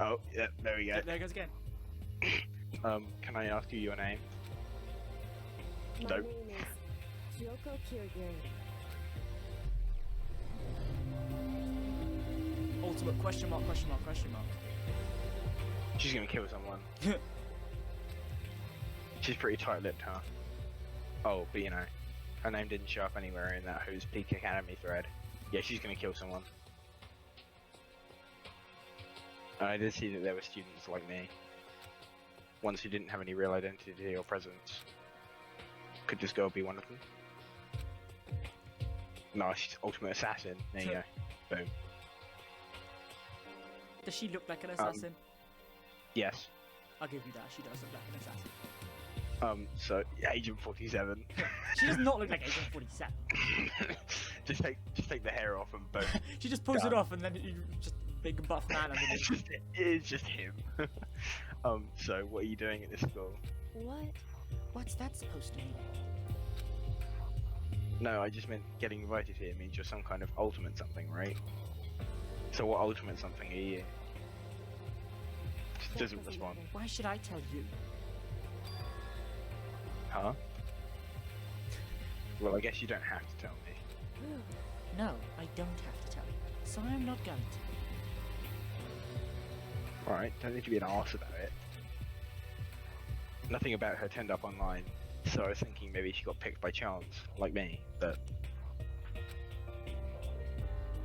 Oh, yeah, there we go. There it goes again. Can I ask you your name? My No. name is Kyoko Kirigiri. Ultimate question mark, question mark, question mark. She's gonna kill someone. She's pretty tight-lipped, huh? Oh, but you know, her name didn't show up anywhere in that Who's Peak Academy thread. Yeah, she's gonna kill someone. I did see that there were students like me. Ones who didn't have any real identity or presence. Could this girl be one of them? No, she's ultimate assassin. There you go. Boom. Does she look like an assassin? Yes. I'll give you that. She does look like an assassin. So yeah, Agent 47. She does not look like Agent 47. just take the hair off and boom. She just pulls it Done. off and then you just big buff man underneath. It's just him. So what are you doing at this school? What? What's that supposed to mean? No, I just meant getting invited here means you're some kind of ultimate something, right? So what ultimate something are you? Just doesn't respond. Why should I tell you? Huh? Well, I guess you don't have to tell me. No, I don't have to tell you. So I'm not going to. Alright, don't need to be an arse about it. Nothing about her turned up online, so I was thinking maybe she got picked by chance, like me, but...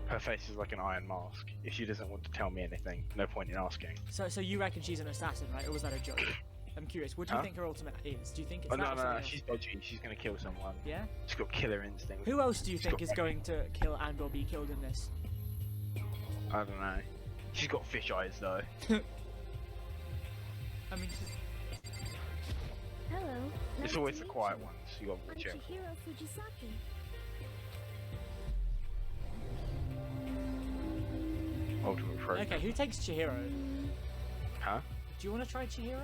Her face is like an iron mask. If she doesn't want to tell me anything, no point in asking. So you reckon she's an assassin, right? Or was that a joke? I'm curious. What do you Huh? think her ultimate is? Do you think it's Oh that no, or no, something no, else? she's dodgy, she's gonna kill someone. Yeah? She's got killer instinct. Who else do you She's think got- is going to kill and or be killed in this? I don't know. She's got fish eyes though. I mean, she's... Hello. It's nice always to the meet quiet you. ones, you gotta I'm watch out. Chihiro Fujisaki. Ultimate program. Okay, who takes Chihiro? Huh? Do you want to try Chihiro?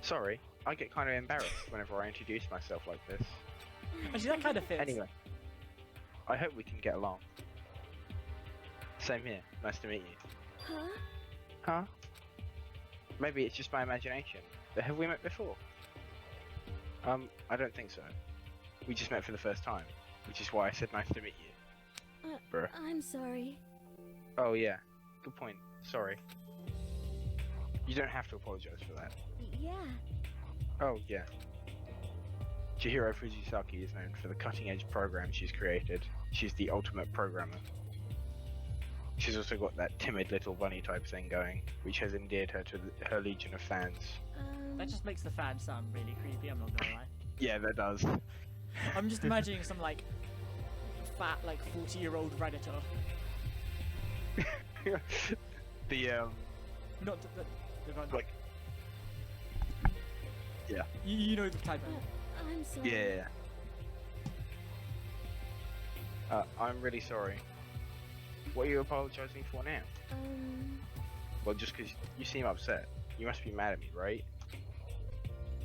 Sorry, I get kind of embarrassed whenever I introduce myself like this. Actually, that kind of fits. Anyway, I hope we can get along. Same here, nice to meet you. Huh? Huh? Maybe it's just my imagination, but have we met before? I don't think so. We just met for the first time, which is why I said nice to meet you. Bruh. I'm sorry. Oh yeah, good point, sorry. You don't have to apologize for that. Yeah. Oh, yeah. Chihiro Fujisaki is known for the cutting-edge program she's created. She's the ultimate programmer. She's also got that timid little bunny type thing going, which has endeared her to her legion of fans. That just makes the fan sound really creepy, I'm not gonna lie. Yeah, that does. I'm just imagining some, like, fat, like, 40-year-old Redditor. The, Not the like... Yeah. You know the type of... I'm sorry. Yeah. I'm really sorry. What are you apologizing for now? Well, just because you seem upset. You must be mad at me, right?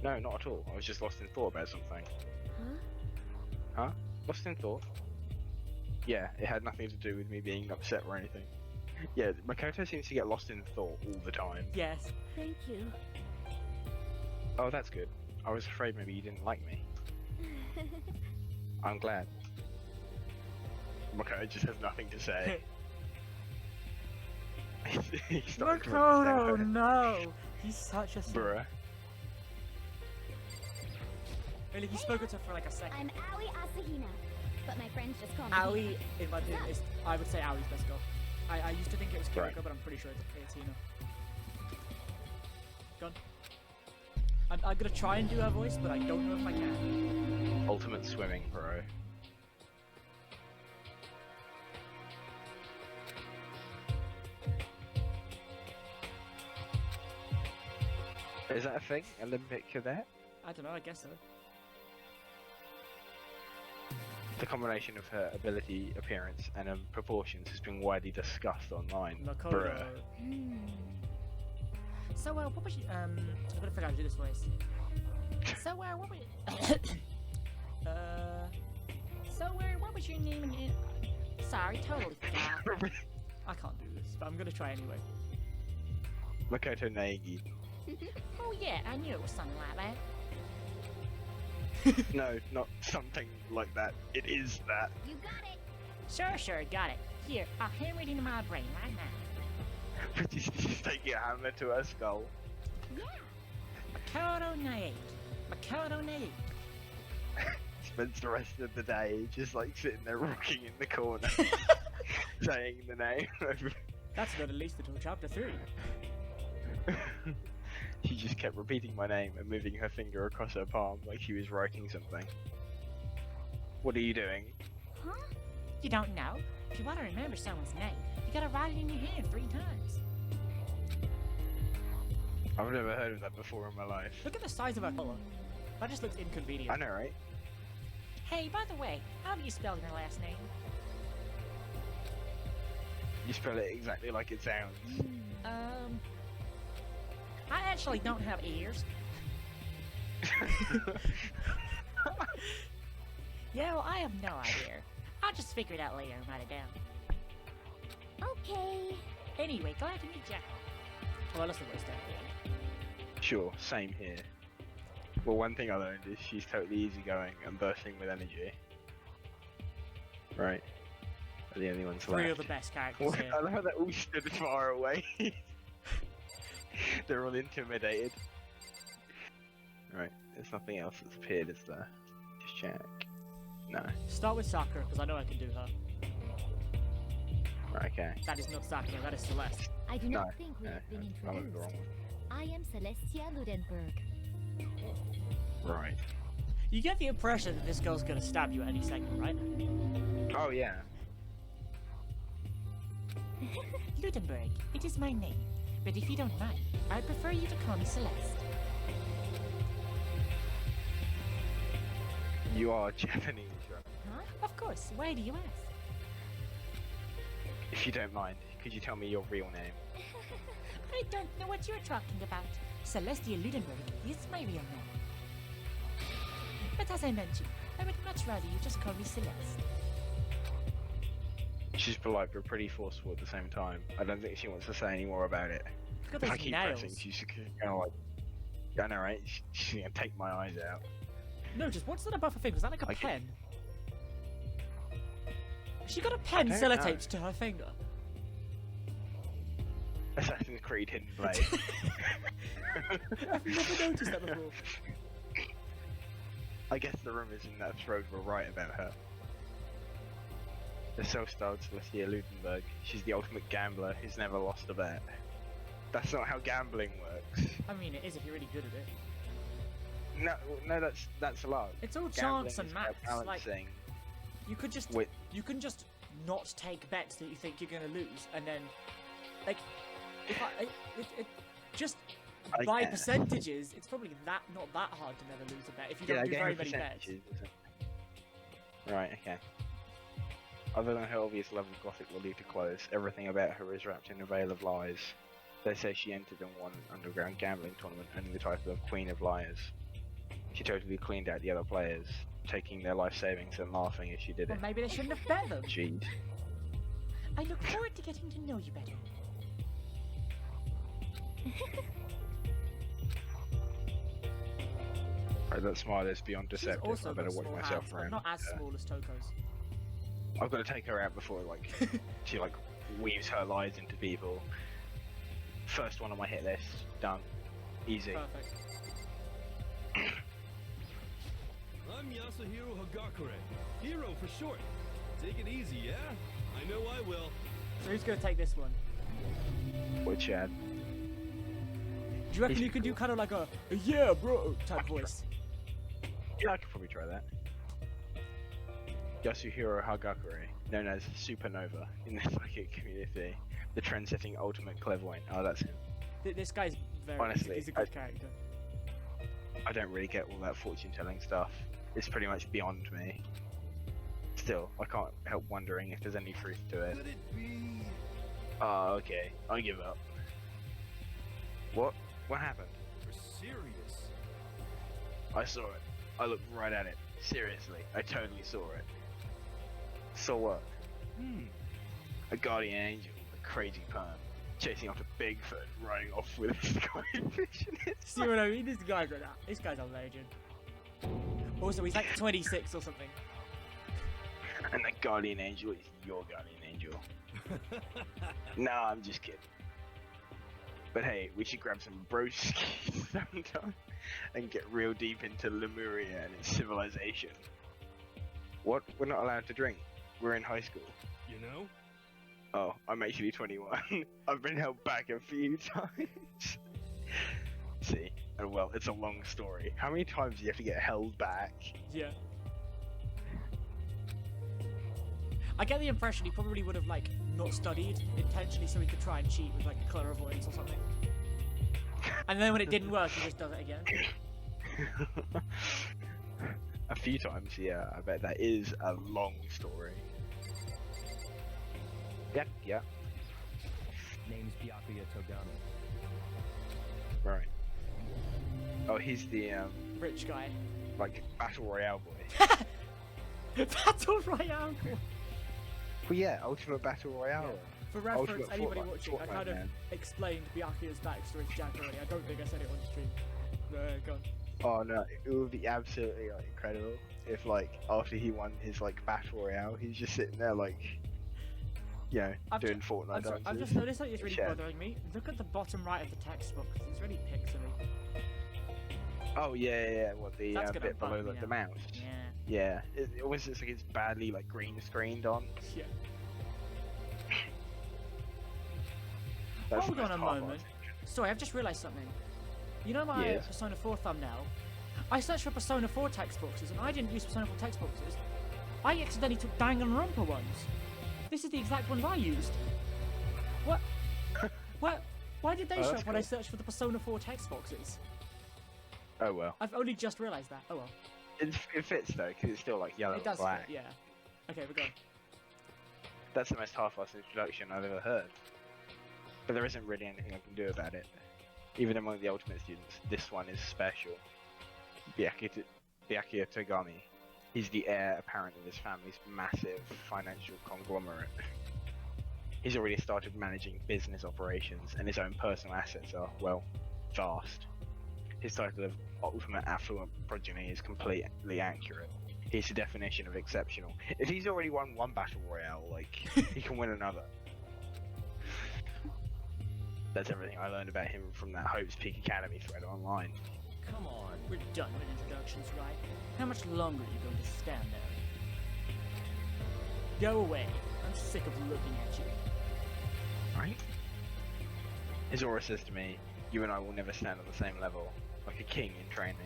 No, not at all. I was just lost in thought about something. Huh? Huh? Lost in thought? Yeah, it had nothing to do with me being upset or anything. Yeah, Makoto seems to get lost in thought all the time. Yes. Thank you. Oh, that's good. I was afraid maybe you didn't like me. I'm glad. Makoto just has nothing to say. He's starting to Makoto, understand no! He's such a... her. Bruh. Really, he spoke to her for like a second. I'm Aoi Asahina, but my friends just call me Aoi, in my opinion, is, I would say Aoi's best girl. I used to think it was Kyoko, Right. but I'm pretty sure it's Hina. Gone. I'm gonna try and do her voice, but I don't know if I can. Ultimate swimming, bro. Is that a thing? Olympic cadet? I don't know, I guess so. The combination of her ability, appearance, and proportions has been widely discussed online. Makoto. Bruh. So, what was you, I'm gonna figure out how to do this voice. So, what was what was your name again? Sorry, totally forgot. I can't do this, but I'm gonna try anyway. Makoto Naegi. Oh yeah, I knew it was something like that. No, not something like that. It is that. You got it. Sure, got it. Here, I'll hammer it into my brain right now. She's taking a hammer to her skull. Makoto Naegi. Spends the rest of the day just like sitting there rocking in the corner, saying the name. That's not at least until chapter 3. She just kept repeating my name and moving her finger across her palm like she was writing something. What are you doing? Huh? You don't know? If you want to remember someone's name, you gotta write it in your hand 3 times. I've never heard of that before in my life. Look at the size of her collar. That just looks inconvenient. I know, right? Hey, by the way, how do you spell your last name? You spell it exactly like it sounds. I actually don't have ears. Yeah, well, I have no idea. I'll just figure it out later and write it down. Okay. Anyway, glad to meet ya. Well, that's the worst down here. Sure, same here. Well, one thing I learned is she's totally easygoing and bursting with energy. Right. Are the only ones 3 left. of the best characters Well, here. I love how they all stood far away. They're all intimidated. Right, there's nothing else that's appeared, is there? Just check. No. Start with Sakura, because I know I can do her. Right, okay. That is not Sakura, that is Celeste. I do No, not think we have been I went the wrong introduced. I am Celestia Ludenberg. one. Right. You get the impression that this girl's gonna stab you at any second, right? Oh, yeah. Ludenberg, it is my name. But if you don't mind, I'd prefer you to call me Celeste. You are Japanese, right? Huh? Of course, why do you ask? If you don't mind, could you tell me your real name? I don't know what you're talking about. Celestia Ludenberg is my real name. But as I mentioned, I would much rather you just call me Celeste. She's polite but pretty forceful at the same time. I don't think she wants to say any more about it. Look If at I those keep nails. pressing, she's gonna like... I know, right? She's gonna take my eyes out. No, just what's that above her finger? Is that like a Like it- pen? She got a pen don't sellotaped to her finger. Assassin's Creed Hidden Blade. I've never noticed that before. I guess the rumours in that thread were right about her. The self-styled Celestia Ludenberg. She's the ultimate gambler who's never lost a bet. That's not how gambling works. I mean, it is if you're really good at it. No, that's a lot. It's all Gambling chance and is about maths. Like, balancing you could just with you can just not take bets that you think you're gonna lose, and then, like, if it just I by guess. percentages, it's probably not that hard to never lose a bet if you don't do very many bets. Right, okay. Other than her obvious love of gothic lolita clothes, everything about her is wrapped in a veil of lies. They say she entered and won an underground gambling tournament earning the title of Queen of Liars. She totally cleaned out the other players, taking their life savings and laughing as she did Well, it. maybe they shouldn't have bet them. Jeez. I look forward to getting to know you better. Right, that smile is beyond She's deceptive. also I better got watch small myself hands, but around. not as small as Toko's. I've got to take her out before like she like weaves her lies into people. First one on my hit list, done, easy. Perfect. I'm Yasuhiro Hagakure. Hero for short. Take it easy, yeah? I know I will. So who's gonna take this one? With Chad. Do you reckon you could do kind of like a yeah, bro type voice? Yeah, I could probably try that. Yasuhiro Hagakure, known as Supernova in the psychic community, the trend-setting ultimate clairvoyant. Oh, that's him. This guy's very. Honestly, he's a good character. I don't really get all that fortune-telling stuff. It's pretty much beyond me. Still, I can't help wondering if there's any truth to it. Could it be? Oh, okay. I give up. What? What happened? You're serious? I saw it. I looked right at it. Seriously, I totally saw it. So what? A guardian angel, a crazy perm, chasing after Bigfoot, running off with a skyfish in his See what I mean? This guy's a legend. Also, he's like 26 or something. And that guardian angel is your guardian angel. Nah, I'm just kidding. But hey, we should grab some broskies sometime and get real deep into Lemuria and its civilization. What? We're not allowed to drink. We're in high school. You know? Oh, I'm actually 21. I've been held back a few times. See, and well, it's a long story. How many times do you have to get held back? Yeah. I get the impression he probably would have like not studied intentionally so he could try and cheat with like clairvoyance or something. And then when it didn't work, he just does it again. A few times, yeah. I bet that is a long story. Yep, yeah. Name's Byakuya Togami. Right. Oh, he's the Rich guy. like battle royale boy. Battle Royale. Well, yeah, ultimate battle royale. For reference, Ultimate anybody Fortnite- watching, I kind of man. explained Byakuya's backstory to Jack already. I don't think I said it on stream. Go on. Oh no, it would be absolutely like incredible if like after he won his like battle royale, he's just sitting there like, you know, doing Fortnite dances. I've just noticed something that's really Yeah. bothering me. Look at the bottom right of the textbook. It's really pixely. Oh yeah. What the That's gonna bit bug below me like the now. mouse? Yeah. Yeah, it almost looks like it's badly like green screened on. Yeah. That's Hold the on a most hard moment. part. Sorry, I've just realised something. You know my Yes. Persona 4 thumbnail? I searched for Persona 4 text boxes, and I didn't use Persona 4 text boxes. I accidentally took Danganronpa ones. This is the exact ones I used. What? What? Why did they Oh, show that's up when I cool. searched for the Persona 4 text boxes? Oh well, I've only just realised that. Oh well. it fits though because it's still like yellow It and does black. fit, yeah. Okay, we're going. That's the most half-assed introduction I've ever heard. But there isn't really anything I can do about it. Even among the Ultimate students, this one is special. Byakuya Togami. He's the heir apparent of his family's massive financial conglomerate. He's already started managing business operations, and his own personal assets are, well, vast. His title of ultimate affluent progeny is completely accurate. He's the definition of exceptional. If he's already won one battle royale, like, he can win another. That's everything I learned about him from that Hope's Peak Academy thread online. Come on, we're done with introductions, right? How much longer are you going to stand there? Go away. I'm sick of looking at you. Right? Izora says to me, you and I will never stand on the same level, like a king in training.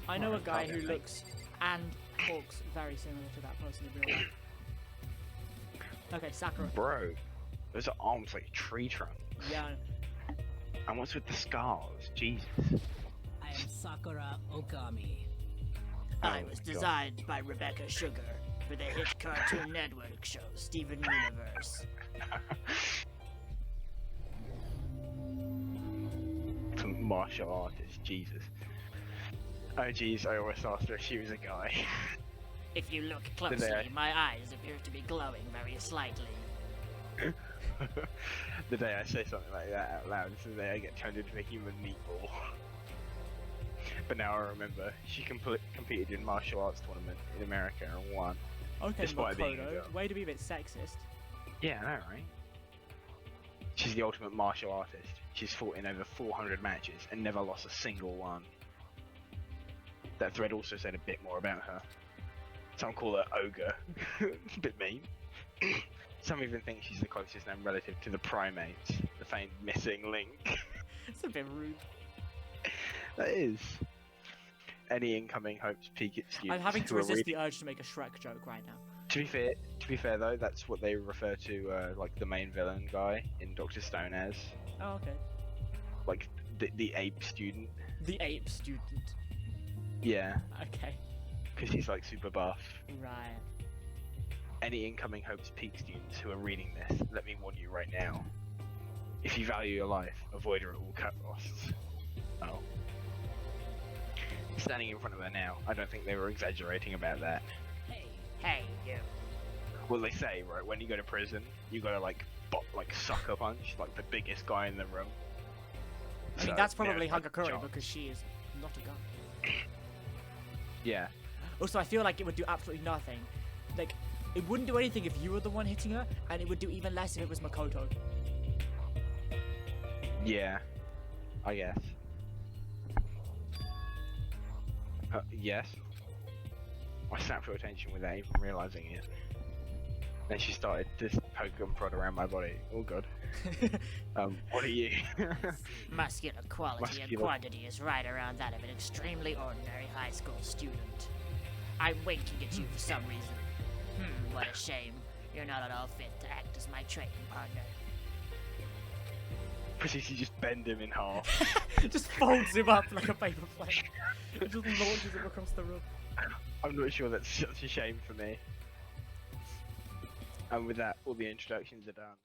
I know a Right, guy can't who get looks and talks very similar to that person in real life. Okay, Sakura. Bro, those are arms like tree trunks. Yeah, And what's with the scars? Jesus. I am Sakura Okami. I Oh was my God. designed by Rebecca Sugar for the hit Cartoon Network show Steven Universe. Some martial artist, Jesus. Oh jeez, I always asked her if she was a guy. If you look Did closely, they? my eyes appear to be glowing very slightly. The day I say something like that out loud is the day I get turned into a human meatball. But now I remember, she competed in martial arts tournament in America and won. okay, Despite being a Makoto. girl. Way to be a bit sexist. Yeah, I know, right? She's the ultimate martial artist. She's fought in over 400 matches and never lost a single one. That thread also said a bit more about her. Some call her Ogre. A bit mean. Some even think she's the closest known relative to the primates, the famed missing link. It's a bit rude. That is. Any incoming Hope's Peak students I'm having to who are resist reading- the urge to make a Shrek joke right now. To be fair though, that's what they refer to like the main villain guy in Dr. Stone as, Oh, okay. like the ape student. The ape student. Yeah, Okay. because he's like super buff. Right. any incoming Hopes Peak students who are reading this, let me warn you right now. If you value your life, avoid her at all costs. Oh. Standing in front of her now, I don't think they were exaggerating about that. Hey, you. Well, they say, right, when you go to prison, you gotta like sucker punch, like the biggest guy in the room. I mean, that's probably Hagakure because she is not a guy. Yeah. Also, I feel like it would do absolutely nothing. Like, it wouldn't do anything if you were the one hitting her, and it would do even less if it was Makoto. Yeah. I guess. Yes. I snapped her attention without even realizing it. Then she started to poke and prod around my body. Oh god. What are you? Muscular quality and quantity is right around that of an extremely ordinary high school student. I'm winking at you for some reason. What a shame. You're not at all fit to act as my training partner. Proceeds to just bend him in half. Just folds him up like a paper plate. It just launches him across the room. I'm not sure that's such a shame for me. And with that, all the introductions are done.